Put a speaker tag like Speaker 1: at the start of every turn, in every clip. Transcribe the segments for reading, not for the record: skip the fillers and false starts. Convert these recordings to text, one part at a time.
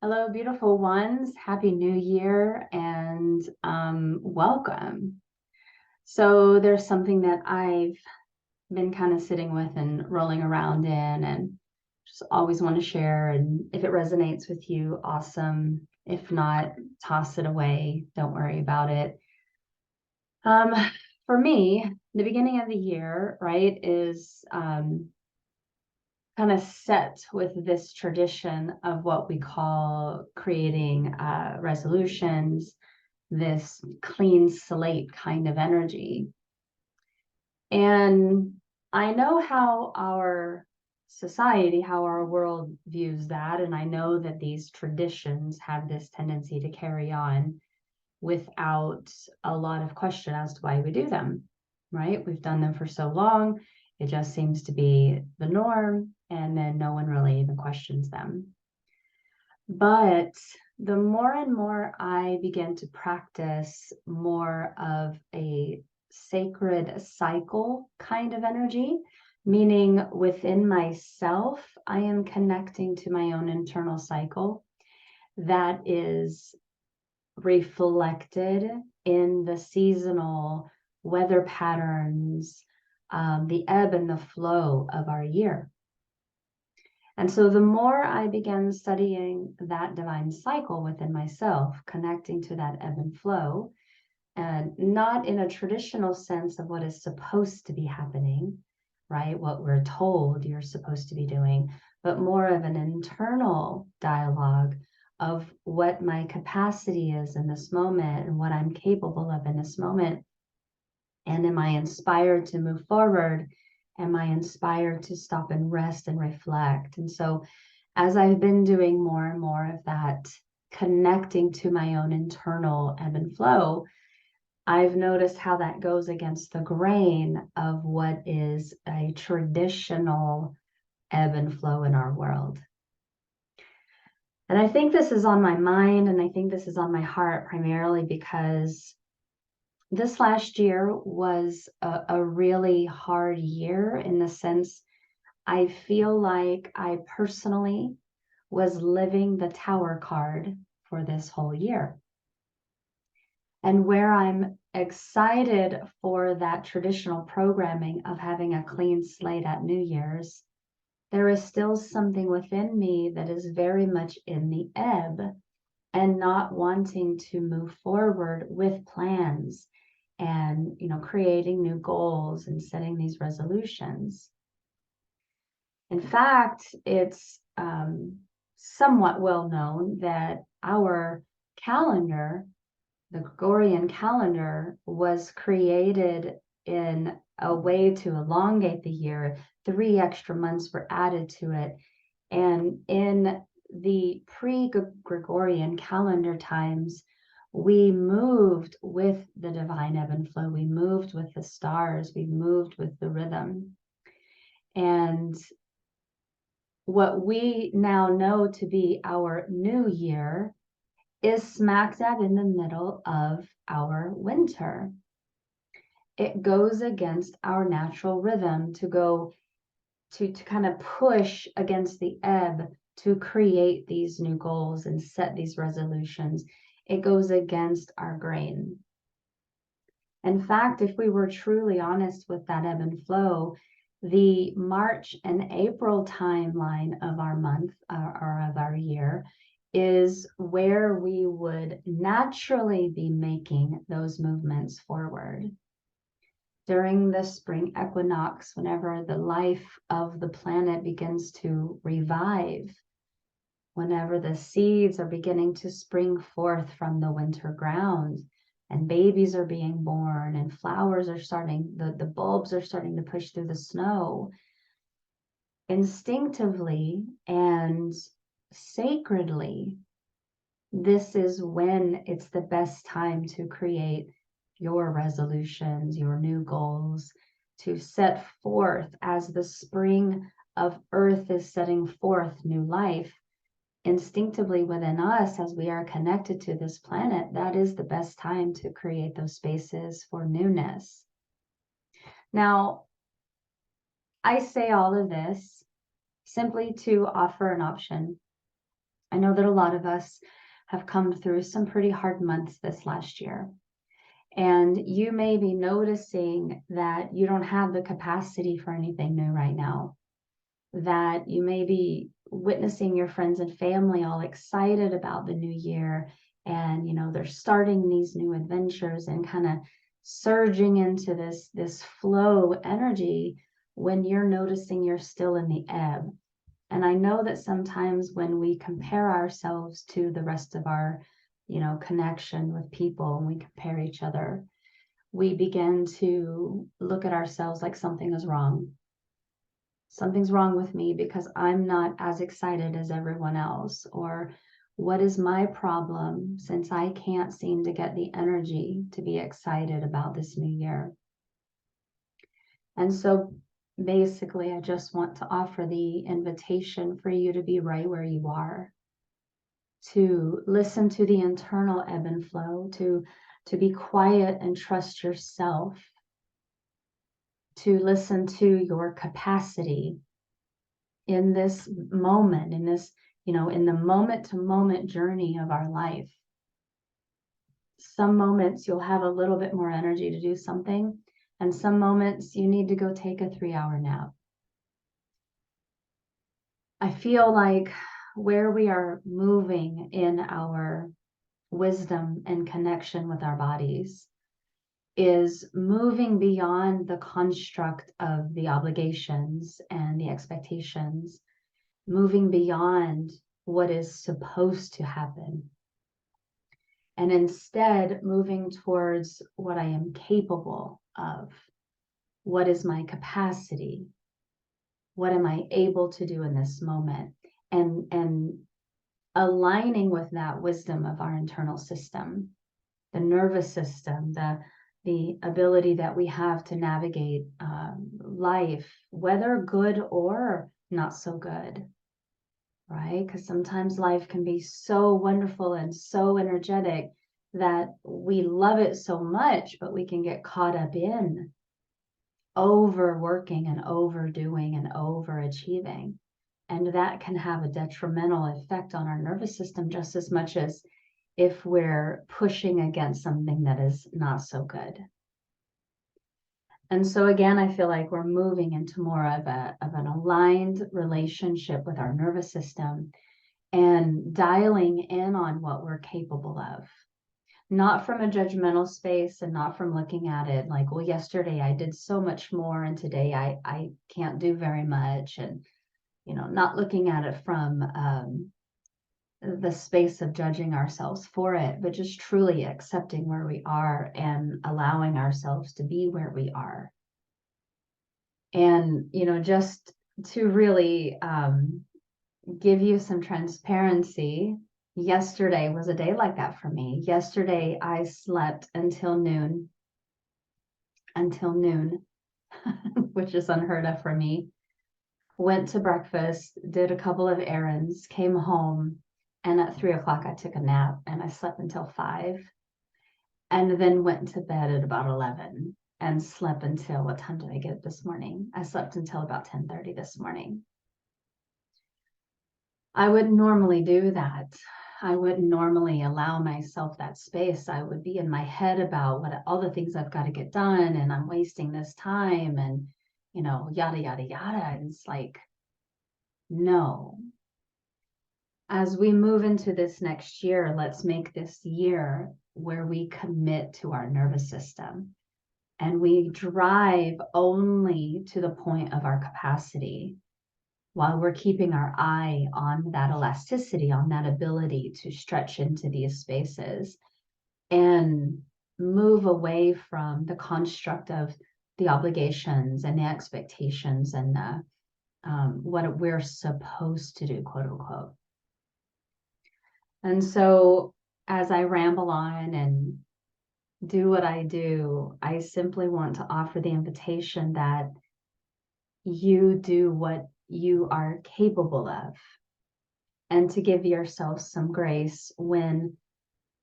Speaker 1: Hello, beautiful ones. Happy New Year and welcome. So, there's something that I've been kind of sitting with and rolling around in, and just always want to share. And if it resonates with you, awesome. If not, toss it away. Don't worry about it. Um, for me, the beginning of the year, right, is kind of set with this tradition of what we call creating resolutions, this clean slate kind of energy. And I know how our society, how our world views that. And I know that these traditions have this tendency to carry on without a lot of question as to why we do them, right? We've done them for so long, it just seems to be the norm, and then no one really even questions them. But the more and more I begin to practice more of a sacred cycle kind of energy, meaning within myself, I am connecting to my own internal cycle that is reflected in the seasonal weather patterns, the ebb and the flow of our year. And so the more I began studying that divine cycle within myself, connecting to that ebb and flow, and not in a traditional sense of what is supposed to be happening, right? What we're told you're supposed to be doing, but more of an internal dialogue of what my capacity is in this moment and what I'm capable of in this moment. And am I inspired to move forward? Am I inspired to stop and rest and reflect? And so, as I've been doing more and more of that, connecting to my own internal ebb and flow, I've noticed how that goes against the grain of what is a traditional ebb and flow in our world. And I think this is on my mind, and I think this is on my heart primarily because this last year was a really hard year in the sense I feel like I personally was living the tower card for this whole year. And where I'm excited for that traditional programming of having a clean slate at New Year's, there is still something within me that is very much in the ebb and not wanting to move forward with plans and creating new goals and setting these resolutions. In fact, it's somewhat well known that our calendar, the Gregorian calendar, was created in a way to elongate the year. 3 extra months were added to it. And in the pre-Gregorian calendar times, we moved with the divine ebb and flow. We moved with the stars. We moved with the rhythm. And what we now know to be our new year is smack dab in the middle of our winter. It goes against our natural rhythm to go to kind of push against the ebb to create these new goals and set these resolutions. It goes against our grain. In fact, if we were truly honest with that ebb and flow, the March and April timeline of our month or of our year is where we would naturally be making those movements forward. During the spring equinox, whenever the life of the planet begins to revive, whenever the seeds are beginning to spring forth from the winter ground, and babies are being born and flowers are starting, the bulbs are starting to push through the snow, instinctively and sacredly, this is when it's the best time to create your resolutions, your new goals, to set forth as the spring of earth is setting forth new life. Instinctively within us, as we are connected to this planet, that is the best time to create those spaces for newness. Now, I say all of this simply to offer an option. I know that a lot of us have come through some pretty hard months this last year. And you may be noticing that you don't have the capacity for anything new right now, that you may be witnessing your friends and family all excited about the new year. And, they're starting these new adventures and kind of surging into this flow energy when you're noticing you're still in the ebb. And I know that sometimes when we compare ourselves to the rest of our, connection with people, and we compare each other, we begin to look at ourselves like something is wrong. Something's wrong with me because I'm not as excited as everyone else. Or what is my problem since I can't seem to get the energy to be excited about this new year? And so basically, I just want to offer the invitation for you to be right where you are, to listen to the internal ebb and flow, to be quiet and trust yourself, to listen to your capacity in this moment, in this, in the moment to moment journey of our life. Some moments you'll have a little bit more energy to do something, and some moments you need to go take a 3-hour nap. I feel like where we are moving in our wisdom and connection with our bodies is moving beyond the construct of the obligations and the expectations, moving beyond what is supposed to happen, and instead moving towards what I am capable of. What is my capacity? What am I able to do in this moment? And aligning with that wisdom of our internal system, the nervous system, the ability that we have to navigate life, whether good or not so good, right? Because sometimes life can be so wonderful and so energetic that we love it so much, but we can get caught up in overworking and overdoing and overachieving. And that can have a detrimental effect on our nervous system just as much as if we're pushing against something that is not so good. And so again, I feel like we're moving into more of an aligned relationship with our nervous system and dialing in on what we're capable of. Not from a judgmental space and not from looking at it like, well, yesterday I did so much more and today I can't do very much. And, not looking at it from the space of judging ourselves for it, but just truly accepting where we are and allowing ourselves to be where we are. And, just to really give you some transparency, yesterday was a day like that for me. Yesterday, I slept until noon, which is unheard of for me. Went to breakfast, did a couple of errands, came home, and at 3 o'clock, I took a nap and I slept until 5, and then went to bed at about 11 and slept until, what time did I get up this morning? I slept until about 10:30 this morning. I wouldn't normally do that. I wouldn't normally allow myself that space. I would be in my head about all the things I've got to get done, and I'm wasting this time, and yada yada yada. And it's like, no. As we move into this next year, let's make this year where we commit to our nervous system and we drive only to the point of our capacity, while we're keeping our eye on that elasticity, on that ability to stretch into these spaces and move away from the construct of the obligations and the expectations and what we're supposed to do, quote unquote. And so as I ramble on and do what I do, I simply want to offer the invitation that you do what you are capable of, and to give yourself some grace when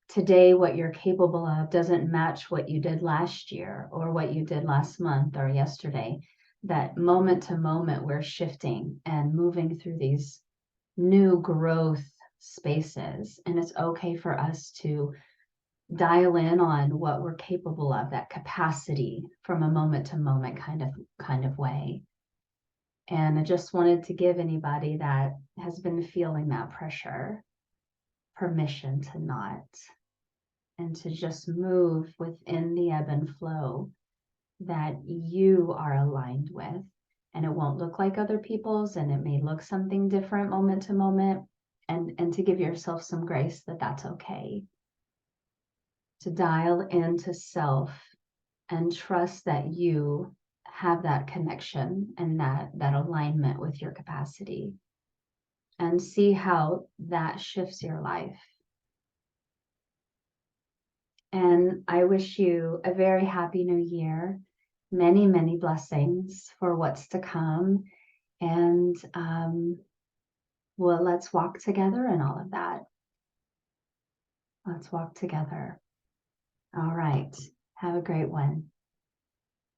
Speaker 1: today what you're capable of doesn't match what you did last year or what you did last month or yesterday. That moment to moment we're shifting and moving through these new growth spaces. And it's okay for us to dial in on what we're capable of, that capacity from a moment to moment kind of way. And I just wanted to give anybody that has been feeling that pressure permission to not, and to just move within the ebb and flow that you are aligned with. And it won't look like other people's, and it may look something different moment to moment. And to give yourself some grace that that's okay. To dial into self and trust that you have that connection and that alignment with your capacity, and see how that shifts your life. And I wish you a very happy new year, many, many blessings for what's to come. And well, let's walk together in all of that. Let's walk together. All right. Have a great one.